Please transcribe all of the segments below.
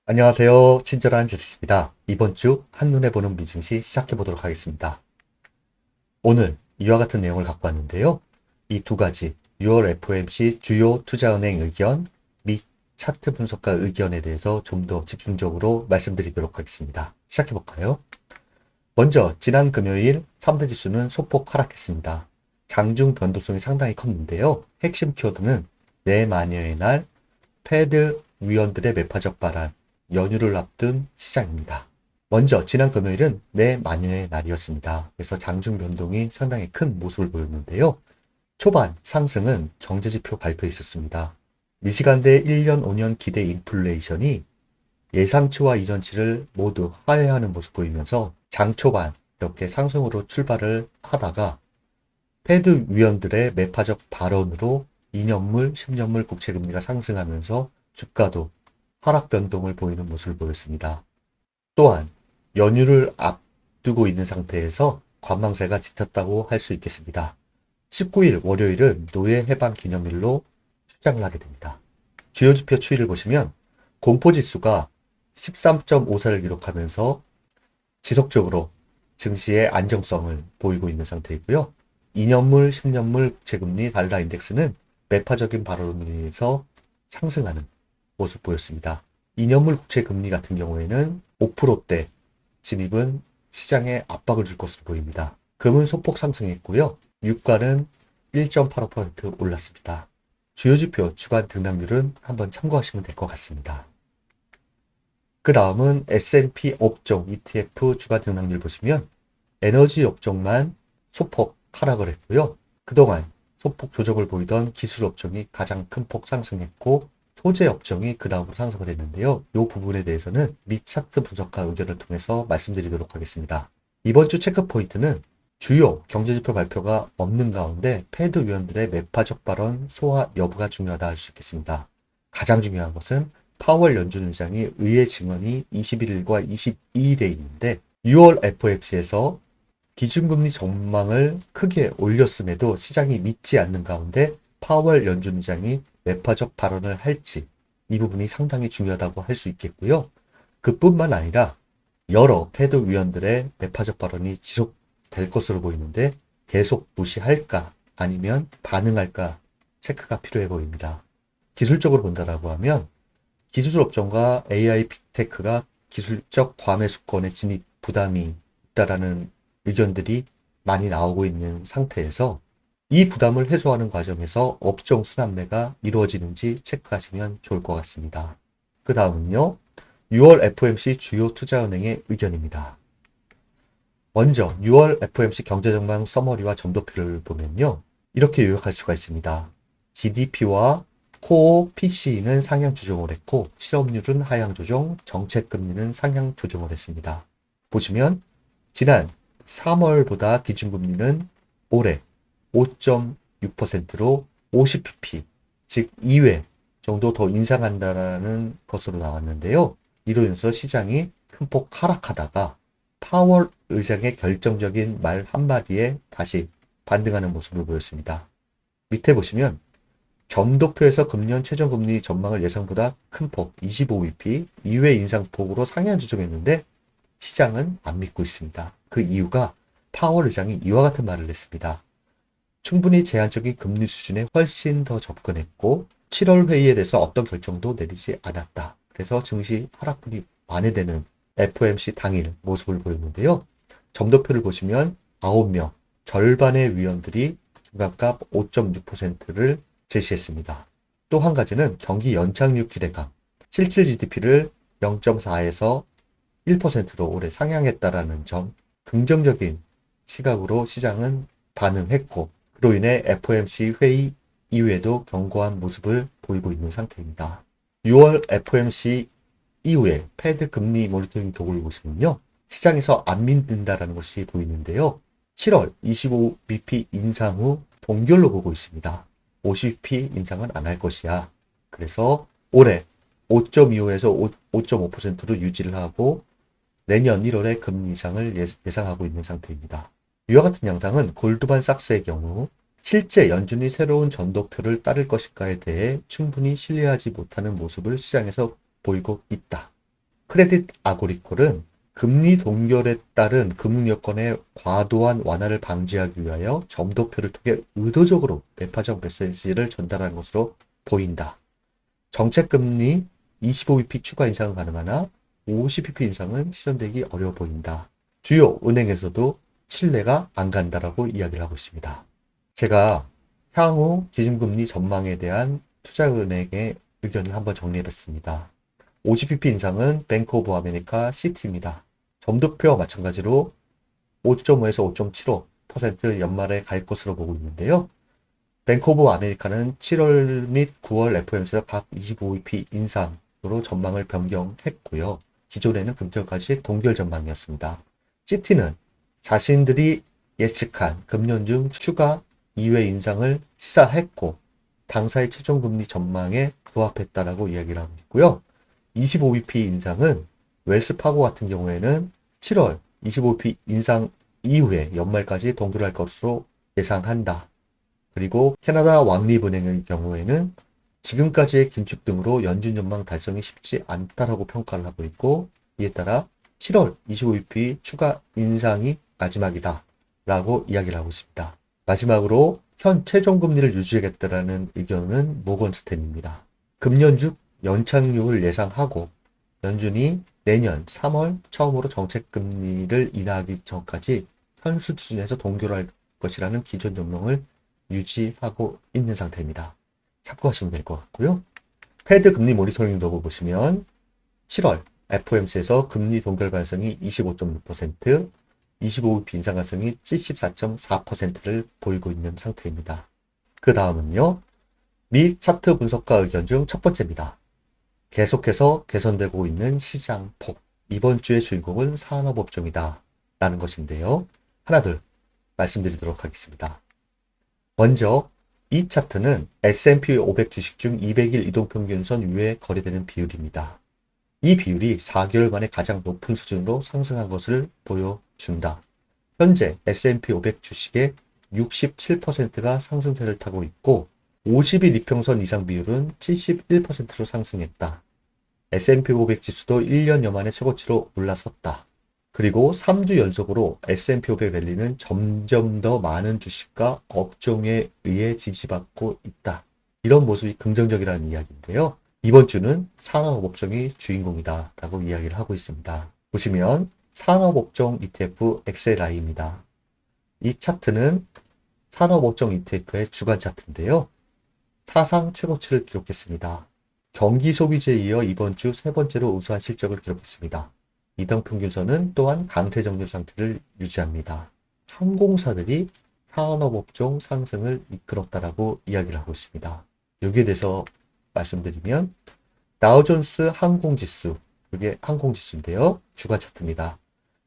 안녕하세요. 친절한 제시입니다. 이번 주 한눈에 보는 미증시 시작해 보도록 하겠습니다. 오늘 이와 같은 내용을 갖고 왔는데요. 이 두 가지 6월 FOMC 주요 투자은행 의견 및 차트 분석가 의견에 대해서 좀 더 집중적으로 말씀드리도록 하겠습니다. 시작해 볼까요? 먼저 지난 금요일 3대 지수는 소폭 하락했습니다. 장중 변동성이 상당히 컸는데요. 핵심 키워드는 내마녀의 날, 패드 위원들의 매파적 발언, 연휴를 앞둔 시장입니다. 먼저 지난 금요일은 내마녀의 날이었습니다. 그래서 장중 변동이 상당히 큰 모습을 보였는데요. 초반 상승은 경제지표 발표에 있었습니다. 미시간대 1년 5년 기대 인플레이션이 예상치와 이전치를 모두 하회하는 모습 보이면서 장 초반 이렇게 상승으로 출발을 하다가 패드 위원들의 매파적 발언으로 2년물, 10년물 국채금리가 상승하면서 주가도 하락 변동을 보이는 모습을 보였습니다. 또한 연휴를 앞두고 있는 상태에서 관망세가 짙었다고 할 수 있겠습니다. 19일 월요일은 노예 해방 기념일로 출장을 하게 됩니다. 주요 지표 추이를 보시면 공포지수가 13.54를 기록하면서 지속적으로 증시의 안정성을 보이고 있는 상태이고요. 2년물, 10년물 국채금리 달러 인덱스는 매파적인 발언으로 인해서 상승하는 모습 보였습니다. 2년물 국채금리 같은 경우에는 5%대 진입은 시장에 압박을 줄 것으로 보입니다. 금은 소폭 상승했고요. 유가는 1.85% 올랐습니다. 주요 지표 주간 등락률은 한번 참고하시면 될 것 같습니다. 그 다음은 S&P 업종 ETF 주간 등락률 보시면 에너지 업종만 소폭 하락을 했고요. 그동안 소폭 조정을 보이던 기술 업종이 가장 큰 폭 상승했고 소재 업종이 그 다음으로 상승을 했는데요. 이 부분에 대해서는 미 차트 분석가 의견을 통해서 말씀드리도록 하겠습니다. 이번 주 체크 포인트는 주요 경제지표 발표가 없는 가운데 패드 위원들의 매파적 발언 소화 여부가 중요하다 할 수 있겠습니다. 가장 중요한 것은 파월 연준 의장이 의회 증언이 21일과 22일에 있는데 6월 FOMC에서 기준금리 전망을 크게 올렸음에도 시장이 믿지 않는 가운데 파월 연준 의장이 매파적 발언을 할지 이 부분이 상당히 중요하다고 할 수 있겠고요. 그뿐만 아니라 여러 패드 위원들의 매파적 발언이 지속될 것으로 보이는데 계속 무시할까 아니면 반응할까 체크가 필요해 보입니다. 기술적으로 본다라고 하면 기술 업종과 AI 빅테크가 기술적 과매수권의 진입 부담이 있다라는 의견들이 많이 나오고 있는 상태에서 이 부담을 해소하는 과정에서 업종 순환매가 이루어지는지 체크하시면 좋을 것 같습니다. 그 다음은요. 6월 FOMC 주요 투자은행의 의견입니다. 먼저 6월 FOMC 경제전망 서머리와 점도표를 보면요. 이렇게 요약할 수가 있습니다. GDP와 코어 PC는 상향 조정을 했고 실업률은 하향 조정, 정책금리는 상향 조정을 했습니다. 보시면 지난 3월보다 기준금리는 올해 5.6%로 50pp, 즉 2회 정도 더 인상한다는 것으로 나왔는데요. 이로 인해서 시장이 큰 폭 하락하다가 파월 의장의 결정적인 말 한마디에 다시 반등하는 모습을 보였습니다. 밑에 보시면 점도표에서 금년 최저금리 전망을 예상보다 큰 폭 25bp 2회 인상폭으로 상향 조정했는데 시장은 안 믿고 있습니다. 그 이유가 파월 의장이 이와 같은 말을 했습니다. 충분히 제한적인 금리 수준에 훨씬 더 접근했고 7월 회의에 대해서 어떤 결정도 내리지 않았다. 그래서 증시 하락분이 만회되는 FOMC 당일 모습을 보였는데요. 점도표를 보시면 9명, 절반의 위원들이 중간값 5.6%를 제시했습니다. 또 한 가지는 경기 연착륙 기대감, 실질 GDP를 0.4에서 1%로 올해 상향했다라는 점, 긍정적인 시각으로 시장은 반응했고, 그로 인해 FOMC 회의 이후에도 견고한 모습을 보이고 있는 상태입니다. 6월 FOMC 이후에 패드 금리 모니터링 도구를 보시면요. 시장에서 안 믿는다라는 것이 보이는데요. 7월 25bp 인상 후 동결로 보고 있습니다. 50bp 인상은 안 할 것이야. 그래서 올해 5.25에서 5.5%로 유지를 하고 내년 1월에 금리 인상을 예상하고 있는 상태입니다. 이와 같은 양상은 골드만삭스의 경우 실제 연준이 새로운 전도표를 따를 것인가에 대해 충분히 신뢰하지 못하는 모습을 시장에서 보이고 있다. 크레딧 아그리콜은 금리 동결에 따른 금융여건의 과도한 완화를 방지하기 위하여 점도표를 통해 의도적으로 매파적 메시지를 전달한 것으로 보인다. 정책금리 25bp 추가 인상은 가능하나 50bp 인상은 실현되기 어려워 보인다. 주요 은행에서도 신뢰가 안 간다라고 이야기를 하고 있습니다. 제가 향후 기준금리 전망에 대한 투자은행의 의견을 한번 정리해봤습니다. 50bp 인상은 뱅크 오브 아메리카 CT입니다. 점도표와 마찬가지로 5.5에서 5.75% 연말에 갈 것으로 보고 있는데요. 뱅크 오브 아메리카는 7월 및 9월 FOMC에서 각 25bp 인상으로 전망을 변경했고요. 기존에는 금년까지 동결 전망이었습니다. CT는 자신들이 예측한 금년중 추가 2회 인상을 시사했고 당사의 최종 금리 전망에 부합했다라고 이야기를 하고 있고요. 25bp 인상은 웰스파고 같은 경우에는 7월 25bp 인상 이후에 연말까지 동결할 것으로 예상한다. 그리고 캐나다 왕립은행의 경우에는 지금까지의 긴축 등으로 연준 전망 달성이 쉽지 않다라고 평가를 하고 있고 이에 따라 7월 25bp 추가 인상이 마지막이다 라고 이야기를 하고 있습니다. 마지막으로 현 최종 금리를 유지하겠다라는 의견은 모건 스탠입니다. 금년중 연착륙을 예상하고 연준이 내년 3월 처음으로 정책금리를 인하하기 전까지 현 수준에서 동결할 것이라는 기존 전망을 유지하고 있는 상태입니다. 참고하시면 될 것 같고요. 페드 금리 모니터링 도구 보시면 7월 FOMC에서 금리 동결 가능성이 25.6%, 25bp 인상 가능성이 74.4%를 보이고 있는 상태입니다. 그 다음은요. 미 차트 분석가 의견 중 첫 번째입니다. 계속해서 개선되고 있는 시장 폭. 이번 주의 주인공은 산업업종이다. 라는 것인데요. 하나둘 말씀드리도록 하겠습니다. 먼저 이 차트는 S&P 500 주식 중 200일 이동평균선 위에 거래되는 비율입니다. 이 비율이 4개월 만에 가장 높은 수준으로 상승한 것을 보여준다. 현재 S&P 500 주식의 67%가 상승세를 타고 있고 50일 이평선 이상 비율은 71%로 상승했다. S&P 500 지수도 1년여 만에 최고치로 올라섰다. 그리고 3주 연속으로 S&P 500 랠리는 점점 더 많은 주식과 업종에 의해 지지받고 있다. 이런 모습이 긍정적이라는 이야기인데요. 이번 주는 산업업종이 주인공이다 라고 이야기를 하고 있습니다. 보시면 산업업종 ETF XLI입니다. 이 차트는 산업업종 ETF의 주간 차트인데요. 사상 최고치를 기록했습니다. 경기 소비주에 이어 이번 주 세 번째로 우수한 실적을 기록했습니다. 이동평균선은 또한 강세 정렬 상태를 유지합니다. 항공사들이 산업업종 상승을 이끌었다라고 이야기를 하고 있습니다. 여기에 대해서 말씀드리면 다우존스 항공지수, 이게 항공지수인데요. 주간 차트입니다.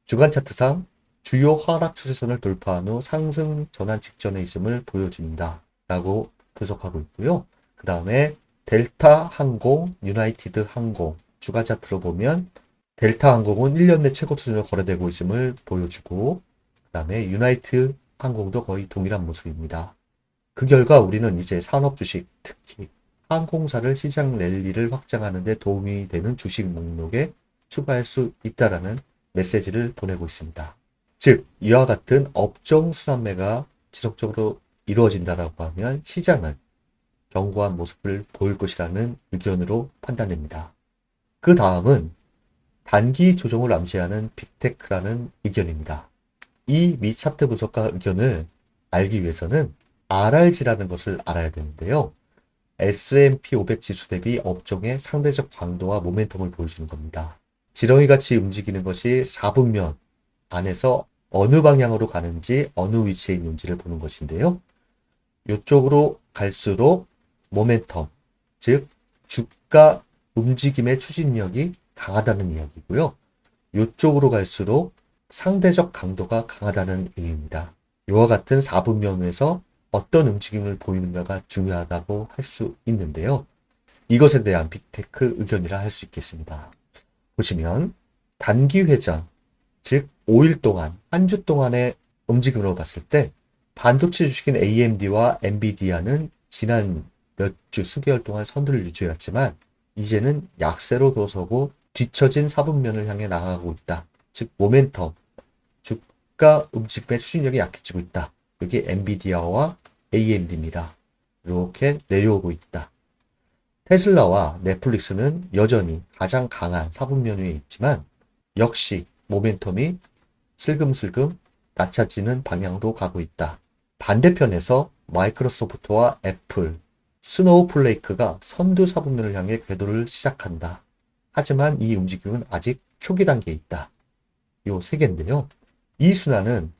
주간 차트상 주요 하락 추세선을 돌파한 후 상승 전환 직전에 있음을 보여준다 라고 분석하고 있고요. 그 다음에 델타 항공, 유나이티드 항공 주간 차트로 보면 델타 항공은 1년 내 최고 수준으로 거래되고 있음을 보여주고 그 다음에 유나이티드 항공도 거의 동일한 모습입니다. 그 결과 우리는 이제 산업 주식, 특히 항공사를 시장 랠리를 확장하는 데 도움이 되는 주식 목록에 추가할 수 있다라는 메시지를 보내고 있습니다. 즉, 이와 같은 업종 순환매가 지속적으로 이루어진다라고 하면 시장은 견고한 모습을 보일 것이라는 의견으로 판단됩니다. 그 다음은 단기 조정을 암시하는 빅테크라는 의견입니다. 이 미 차트 분석가 의견을 알기 위해서는 RRG라는 것을 알아야 되는데요. S&P 500 지수 대비 업종의 상대적 강도와 모멘텀을 보여주는 겁니다. 지렁이 같이 움직이는 것이 4분면 안에서 어느 방향으로 가는지 어느 위치에 있는지를 보는 것인데요. 이쪽으로 갈수록 모멘텀, 즉 주가 움직임의 추진력이 강하다는 이야기고요. 이쪽으로 갈수록 상대적 강도가 강하다는 의미입니다. 이와 같은 4분면에서 어떤 움직임을 보이는가가 중요하다고 할 수 있는데요. 이것에 대한 빅테크 의견이라 할 수 있겠습니다. 보시면 단기 회전, 즉 5일 동안, 한 주 동안의 움직임으로 봤을 때 반도체 주식인 AMD와 엔비디아는 지난 몇 주, 수개월 동안 선두를 유지해왔지만 이제는 약세로 돌아서고 뒤처진 4분면을 향해 나아가고 있다. 즉 모멘텀, 주가 움직임의 추진력이 약해지고 있다. 여기 엔비디아와 AMD입니다. 이렇게 내려오고 있다. 테슬라와 넷플릭스는 여전히 가장 강한 4분면 위에 있지만 역시 모멘텀이 슬금슬금 낮아지는 방향으로 가고 있다. 반대편에서 마이크로소프트와 애플, 스노우플레이크가 선두 4분면을 향해 궤도를 시작한다. 하지만 이 움직임은 아직 초기 단계에 있다. 요 세 개인데요. 이 순환은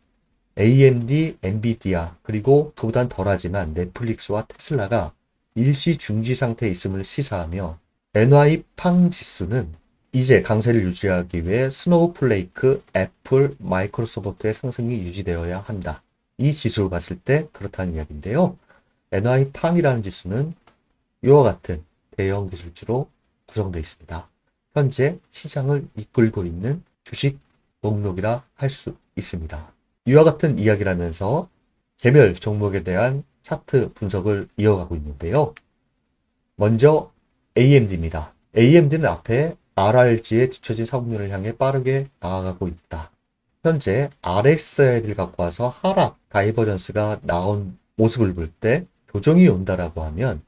AMD, 엔비디아, 그리고 그보단 덜하지만 넷플릭스와 테슬라가 일시 중지 상태에 있음을 시사하며 NY팡 지수는 이제 강세를 유지하기 위해 스노우플레이크, 애플, 마이크로소프트의 상승이 유지되어야 한다. 이 지수를 봤을 때 그렇다는 이야기인데요. NY팡이라는 지수는 이와 같은 대형 기술주로 구성되어 있습니다. 현재 시장을 이끌고 있는 주식 목록이라 할 수 있습니다. 이와 같은 이야기를 하면서 개별 종목에 대한 차트 분석을 이어가고 있는데요. 먼저 AMD입니다. AMD는 앞에 RRG에 뒤처진 4분면을 향해 빠르게 나아가고 있다. 현재 RSI를 갖고 와서 하락 다이버전스가 나온 모습을 볼 때 조정이 온다라고 하면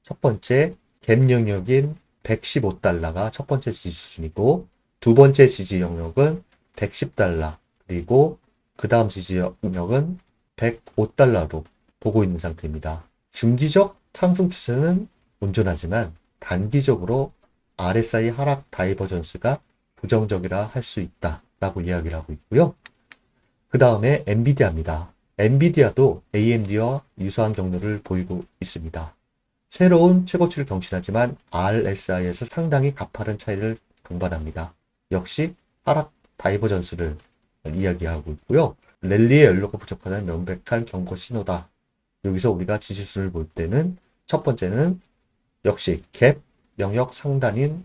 첫 번째 갭 영역인 115달러가 첫 번째 지지 수준이고 두 번째 지지 영역은 110달러 그리고 그 다음 지지 영역은 105달러로 보고 있는 상태입니다. 중기적 상승 추세는 온전하지만 단기적으로 RSI 하락 다이버전스가 부정적이라 할 수 있다라고 이야기를 하고 있고요. 그 다음에 엔비디아입니다. 엔비디아도 AMD와 유사한 경로를 보이고 있습니다. 새로운 최고치를 경신하지만 RSI에서 상당히 가파른 차이를 동반합니다. 역시 하락 다이버전스를 이야기하고 있고요. 랠리의 연료가 부족하다는 명백한 경고 신호다. 여기서 우리가 지지수를 볼 때는 첫 번째는 역시 갭 영역 상단인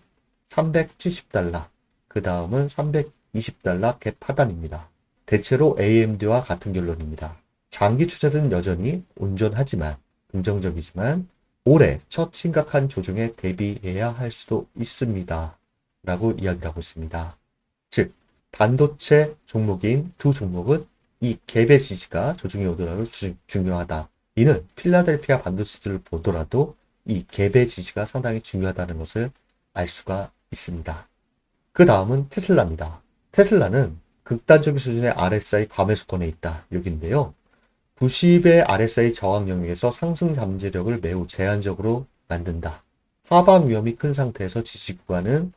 370달러, 그 다음은 320달러 갭 하단입니다. 대체로 AMD와 같은 결론입니다. 장기 추세는 여전히 온전하지만 긍정적이지만 올해 첫 심각한 조정에 대비해야 할 수도 있습니다. 라고 이야기를 하고 있습니다. 즉 반도체 종목인 두 종목은 이 갭의 지지가 조정이 오더라도 중요하다. 이는 필라델피아 반도체를 보더라도 이 갭의 지지가 상당히 중요하다는 것을 알 수가 있습니다. 그 다음은 테슬라입니다. 테슬라는 극단적인 수준의 RSI 과매수권에 있다. 여기인데요. 90의 RSI 저항 영역에서 상승 잠재력을 매우 제한적으로 만든다. 하방 위험이 큰 상태에서 지지 구간은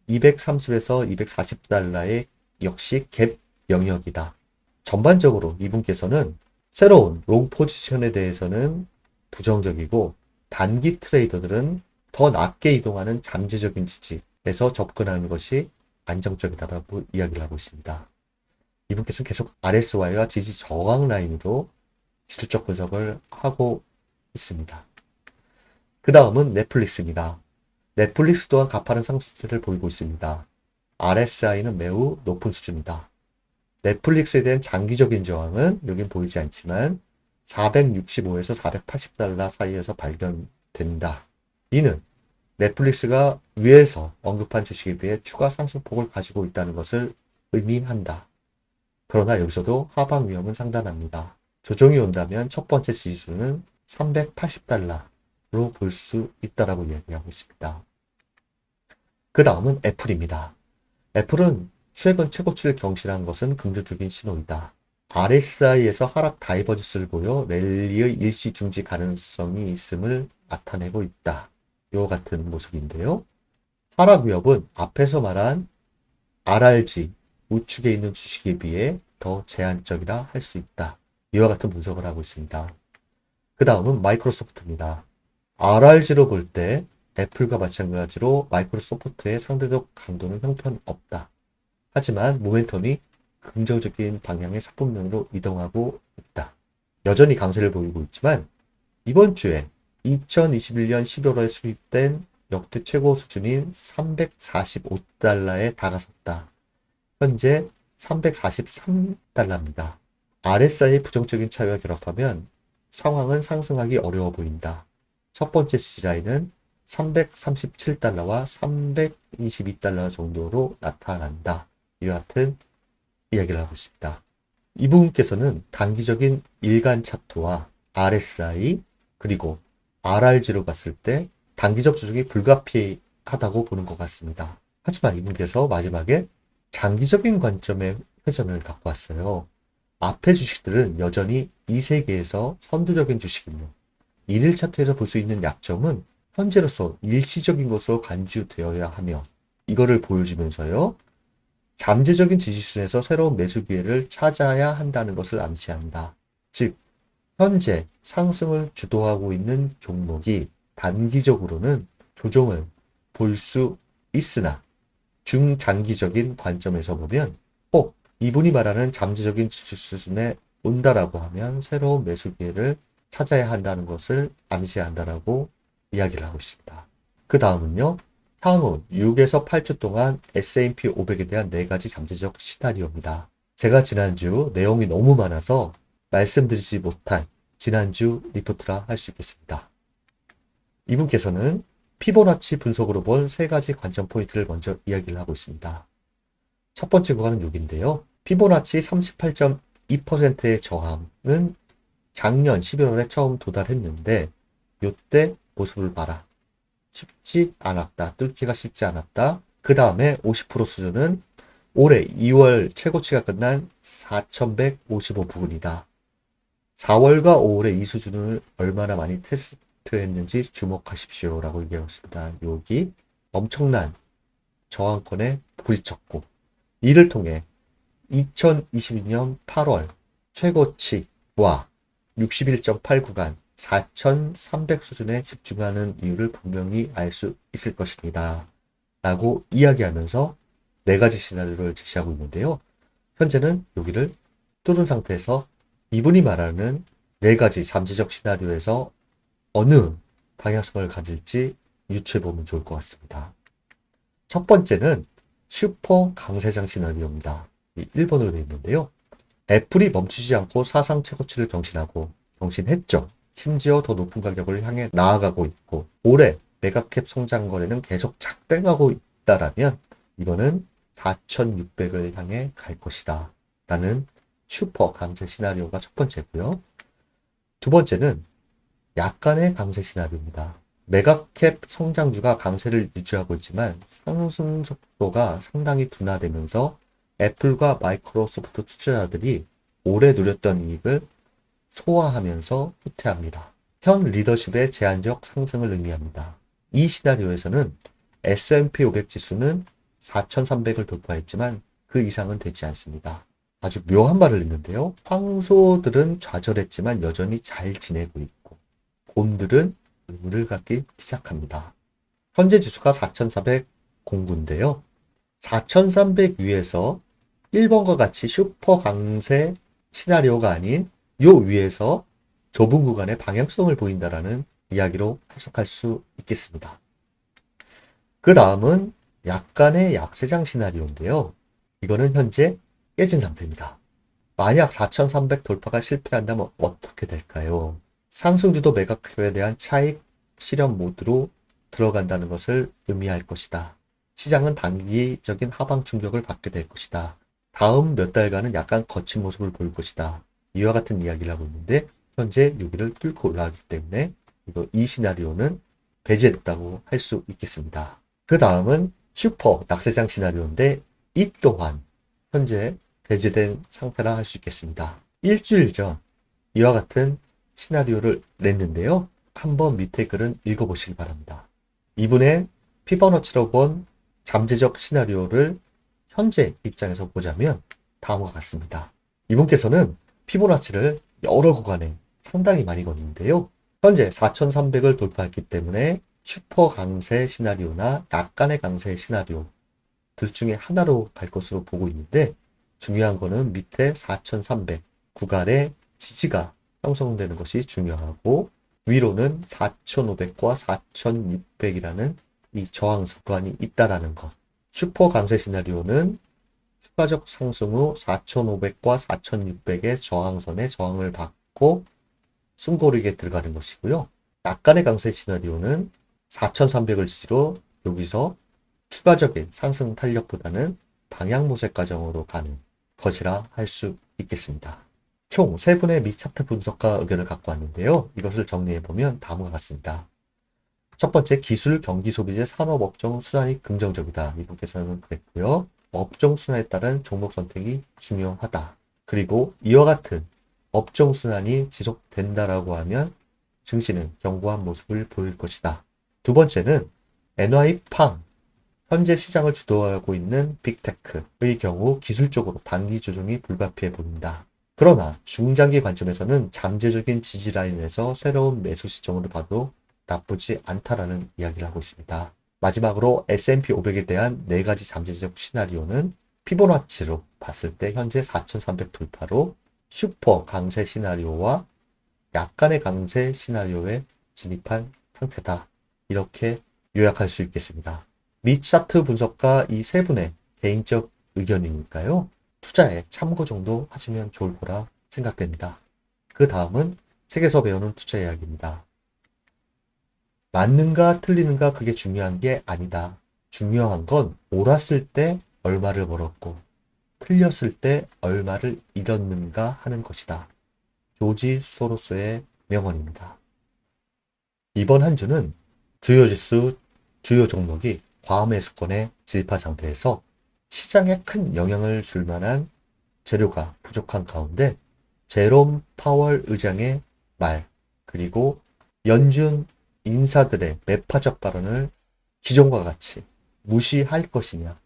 230에서 240달러의 역시 갭 영역이다. 전반적으로 이분께서는 새로운 롱 포지션에 대해서는 부정적이고 단기 트레이더들은 더 낮게 이동하는 잠재적인 지지에서 접근하는 것이 안정적이다라고 이야기를 하고 있습니다. 이분께서는 계속 RSI와 지지 저항 라인으로 기술적 분석을 하고 있습니다. 그 다음은 넷플릭스입니다. 넷플릭스 또한 가파른 상승세를 보이고 있습니다. RSI는 매우 높은 수준이다. 넷플릭스에 대한 장기적인 저항은 여긴 보이지 않지만 465에서 480달러 사이에서 발견된다. 이는 넷플릭스가 위에서 언급한 주식에 비해 추가 상승폭을 가지고 있다는 것을 의미한다. 그러나 여기서도 하방 위험은 상당합니다. 조정이 온다면 첫 번째 지지수는 380달러로 볼 수 있다라고 이야기하고 있습니다. 그 다음은 애플입니다. 애플은 최근 최고치를 경신한 것은 긍정적인 신호이다. RSI에서 하락 다이버전스를 보여 랠리의 일시 중지 가능성이 있음을 나타내고 있다. 이와 같은 모습인데요. 하락 위협은 앞에서 말한 RRG, 우측에 있는 주식에 비해 더 제한적이라 할 수 있다. 이와 같은 분석을 하고 있습니다. 그 다음은 마이크로소프트입니다. RRG로 볼 때 애플과 마찬가지로 마이크로소프트의 상대적 강도는 형편없다. 하지만 모멘텀이 긍정적인 방향의 4분면으로 이동하고 있다. 여전히 강세를 보이고 있지만 이번 주에 2021년 11월에 수립된 역대 최고 수준인 345달러에 다가섰다. 현재 343달러입니다. RSI의 부정적인 차이와 결합하면 상황은 상승하기 어려워 보인다. 첫 번째 지지라인은 337달러와 322달러 정도로 나타난다. 이와 같은 이야기를 하고 있습니다. 이 부분께서는 단기적인 일간 차트와 RSI 그리고 RRG로 봤을 때 단기적 조정이 불가피하다고 보는 것 같습니다. 하지만 이분께서 마지막에 장기적인 관점의 회전을 갖고 왔어요. 앞의 주식들은 여전히 이 세계에서 선두적인 주식이며 일일 차트에서 볼 수 있는 약점은 현재로서 일시적인 것으로 간주되어야 하며 이거를 보여주면서요. 잠재적인 지지순에서 새로운 매수 기회를 찾아야 한다는 것을 암시한다. 즉, 현재 상승을 주도하고 있는 종목이 단기적으로는 조정을 볼 수 있으나 중장기적인 관점에서 보면 이분이 말하는 잠재적인 지지 수준에 온다라고 하면 새로운 매수 기회를 찾아야 한다는 것을 암시한다라고 이야기를 하고 있습니다. 그 다음은요. 향후 6에서 8주 동안 S&P 500에 대한 4가지 잠재적 시나리오입니다. 제가 지난주 내용이 너무 많아서 말씀드리지 못한 지난주 리포트라 할 수 있겠습니다. 이분께서는 피보나치 분석으로 본 3가지 관점 포인트를 먼저 이야기를 하고 있습니다. 첫 번째 구간은 여기인데요. 피보나치 38.2%의 저항은 작년 11월에 처음 도달했는데 이때 모습을 봐라. 쉽지 않았다. 뚫기가 쉽지 않았다. 그 다음에 50% 수준은 올해 2월 최고치가 끝난 4,155 부근이다. 4월과 5월에 이 수준을 얼마나 많이 테스트했는지 주목하십시오. 라고 얘기했습니다. 여기 엄청난 저항권에 부딪혔고 이를 통해 2022년 8월 최고치와 61.8 구간 4,300 수준에 집중하는 이유를 분명히 알 수 있을 것입니다. 라고 이야기하면서 4가지 시나리오를 제시하고 있는데요. 현재는 여기를 뚫은 상태에서 이분이 말하는 4가지 잠재적 시나리오에서 어느 방향성을 가질지 유추해보면 좋을 것 같습니다. 첫 번째는 슈퍼 강세장 시나리오입니다. 1번으로 되어 있는데요. 애플이 멈추지 않고 사상 최고치를 경신했죠. 심지어 더 높은 가격을 향해 나아가고 있고 올해 메가캡 성장 거래는 계속 작동하고 있다라면 이거는 4,600을 향해 갈 것이다. 라는 슈퍼 강세 시나리오가 첫 번째고요. 두 번째는 약간의 강세 시나리오입니다. 메가캡 성장주가 강세를 유지하고 있지만 상승 속도가 상당히 둔화되면서 애플과 마이크로소프트 투자자들이 오래 누렸던 이익을 소화하면서 후퇴합니다. 현 리더십의 제한적 상승을 의미합니다. 이 시나리오에서는 S&P 500 지수는 4,300을 돌파했지만 그 이상은 되지 않습니다. 아주 묘한 말을 했는데요. 황소들은 좌절했지만 여전히 잘 지내고 있고 곰들은 의문을 갖기 시작합니다. 현재 지수가 4,400 공구인데요. 4,300 위에서 1번과 같이 슈퍼 강세 시나리오가 아닌 요 위에서 좁은 구간의 방향성을 보인다라는 이야기로 해석할 수 있겠습니다. 그 다음은 약간의 약세장 시나리오인데요. 이거는 현재 깨진 상태입니다. 만약 4,300 돌파가 실패한다면 어떻게 될까요? 상승주도 메가캡에 대한 차익 실현 모드로 들어간다는 것을 의미할 것이다. 시장은 단기적인 하방 충격을 받게 될 것이다. 다음 몇 달간은 약간 거친 모습을 보일 것이다. 이와 같은 이야기를 하고 있는데 현재 여기를 뚫고 올라가기 때문에 이 시나리오는 배제됐다고 할 수 있겠습니다. 그 다음은 슈퍼 낙세장 시나리오인데 이 또한 현재 배제된 상태라 할 수 있겠습니다. 일주일 전 이와 같은 시나리오를 냈는데요. 한번 밑에 글은 읽어보시기 바랍니다. 이분의 피보나치로 본 잠재적 시나리오를 현재 입장에서 보자면 다음과 같습니다. 이분께서는 피보나치를 여러 구간에 상당히 많이 걷는데요. 현재 4,300을 돌파했기 때문에 슈퍼 강세 시나리오나 약간의 강세 시나리오 둘 중에 하나로 갈 것으로 보고 있는데 중요한 거는 밑에 4,300 구간의 지지가 형성되는 것이 중요하고 위로는 4,500과 4,600이라는 이 저항 구간이 있다라는 것. 슈퍼 강세 시나리오는 추가적 상승 후 4,500과 4,600의 저항선에 저항을 받고 숨고르게 들어가는 것이고요. 약간의 강세 시나리오는 4300을 지지로 여기서 추가적인 상승 탄력보다는 방향 모색 과정으로 가는 것이라 할 수 있겠습니다. 총 3분의 미차트 분석과 의견을 갖고 왔는데요. 이것을 정리해보면 다음과 같습니다. 첫 번째, 기술, 경기, 소비재, 산업, 업종 순환이 긍정적이다. 이분께서는 그랬고요. 업종 순환에 따른 종목 선택이 중요하다. 그리고 이와 같은 업종 순환이 지속된다라고 하면 증시는 견고한 모습을 보일 것이다. 두 번째는 NY팡, 현재 시장을 주도하고 있는 빅테크의 경우 기술적으로 단기 조정이 불가피해 보인다. 그러나 중장기 관점에서는 잠재적인 지지 라인에서 새로운 매수 시점으로 봐도 나쁘지 않다라는 이야기를 하고 있습니다. 마지막으로 S&P 500에 대한 4가지 잠재적 시나리오는 피보나치로 봤을 때 현재 4300 돌파로 슈퍼 강세 시나리오와 약간의 강세 시나리오에 진입한 상태다. 이렇게 요약할 수 있겠습니다. 미차트 분석과 이 세 분의 개인적 의견이니까요. 투자에 참고 정도 하시면 좋을 거라 생각됩니다. 그 다음은 책에서 배우는 투자 이야기입니다. 맞는가 틀리는가 그게 중요한 게 아니다. 중요한 건 옳았을 때 얼마를 벌었고 틀렸을 때 얼마를 잃었는가 하는 것이다. 조지 소로스의 명언입니다. 이번 한 주는 주요 지수, 주요 종목이 과매수권에 진입한 상태에서 시장에 큰 영향을 줄 만한 재료가 부족한 가운데 제롬 파월 의장의 말, 그리고 연준 인사들의 매파적 발언을 기존과 같이 무시할 것이냐,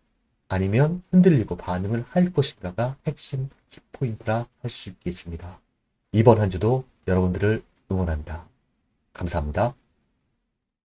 아니면 흔들리고 반응을 할 것인가가 핵심 키포인트라 할 수 있겠습니다. 이번 한 주도 여러분들을 응원합니다. 감사합니다.